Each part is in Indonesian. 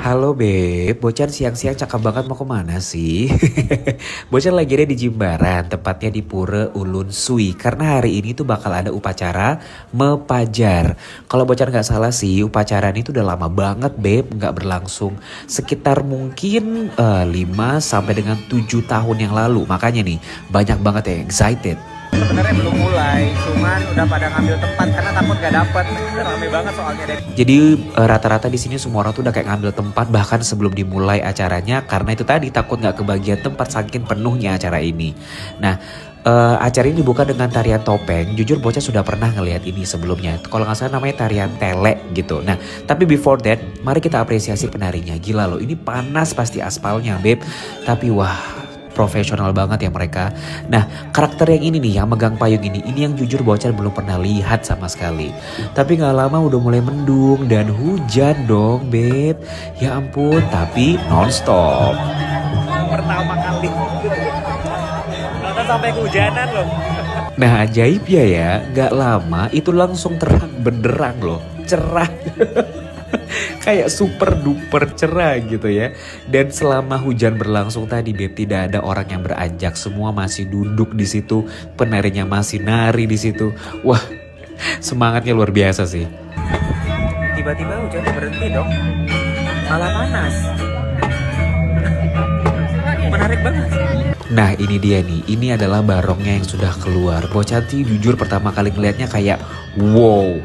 Halo Beb, Bocan siang-siang cakep banget mau kemana sih? Bocan lagi ada di Jimbaran, tepatnya di Pura Ulun Sui. Karena hari ini tuh bakal ada upacara mepajar. Kalau Bocan nggak salah sih, upacara ini tuh udah lama banget Beb, nggak berlangsung. Sekitar mungkin 5 sampai dengan 7 tahun yang lalu. Makanya nih, banyak banget yang excited. Sebenarnya belum mulai, cuman udah pada ngambil tempat karena takut gak dapet. Rame banget soalnya dari. Jadi rata-rata di sini semua orang tuh udah kayak ngambil tempat bahkan sebelum dimulai acaranya karena itu tadi takut nggak kebagian tempat saking penuhnya acara ini. Nah, acara ini dibuka dengan tarian topeng. Jujur Bocah sudah pernah ngelihat ini sebelumnya. Kalau nggak salah namanya tarian tele gitu. Nah, tapi before that, mari kita apresiasi penarinya. Gila loh, ini panas pasti aspalnya, Beb. Tapi wah, profesional banget ya mereka. Nah, karakter yang ini nih, yang megang payung ini yang jujur Bocah belum pernah lihat sama sekali. Tapi gak lama udah mulai mendung dan hujan dong, Beb. Ya ampun, tapi nonstop. Pertama kali nonton sampai kehujanan loh. Nah, ajaibnya ya, gak lama itu langsung terang benderang loh, cerah. Kayak super duper cerah gitu ya. Dan selama hujan berlangsung tadi Beb, tidak ada orang yang beranjak, semua masih duduk di situ, penarinya masih nari di situ. Wah, semangatnya luar biasa sih. Tiba-tiba hujannya berhenti dong, malah panas. Menarik banget. Nah ini dia nih, ini adalah barongnya yang sudah keluar. Bocah jujur pertama kali ngeliatnya kayak wow,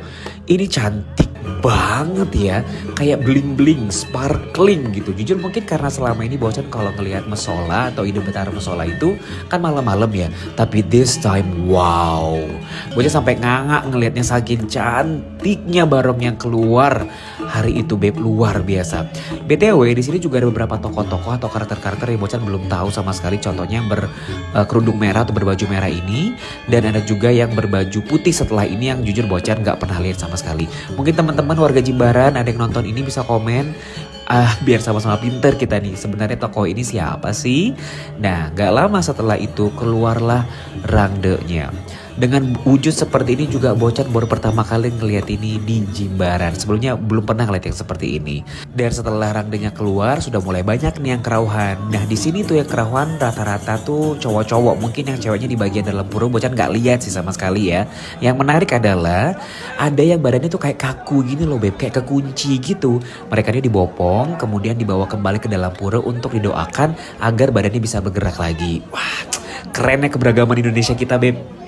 ini cantik banget ya, kayak bling-bling, sparkling gitu. Jujur mungkin karena selama ini Bocan kalau ngelihat mesola atau ide betara mesola itu kan malam-malam ya. Tapi this time wow, Bocan sampai ngangak ngelihatnya saking cantiknya barong yang keluar hari itu Beb, luar biasa. BTW di sini juga ada beberapa tokoh-tokoh atau karakter-karakter yang Bocan belum tahu sama sekali. Contohnya yang berkerudung merah atau berbaju merah ini, dan ada juga yang berbaju putih setelah ini yang jujur Bocan nggak pernah lihat sama sekali. Mungkin teman-teman warga Jimbaran ada yang nonton ini bisa komen. Biar sama-sama pinter kita nih, sebenarnya tokoh ini siapa sih? Nah, gak lama setelah itu keluarlah rangdenya. Dengan wujud seperti ini juga Bocan baru pertama kali ngeliat ini di Jimbaran. Sebelumnya belum pernah ngeliat yang seperti ini. Dan setelah rangdenya keluar sudah mulai banyak nih yang kerauhan. Nah di sini tuh yang kerauhan rata-rata tuh cowok-cowok. Mungkin yang ceweknya di bagian dalam pura Bocan gak lihat sih sama sekali ya. Yang menarik adalah ada yang badannya tuh kayak kaku gini loh Beb, kayak kekunci gitu. Mereka ini dibopong kemudian dibawa kembali ke dalam pura untuk didoakan agar badannya bisa bergerak lagi. Wah, kerennya keberagaman Indonesia kita Beb.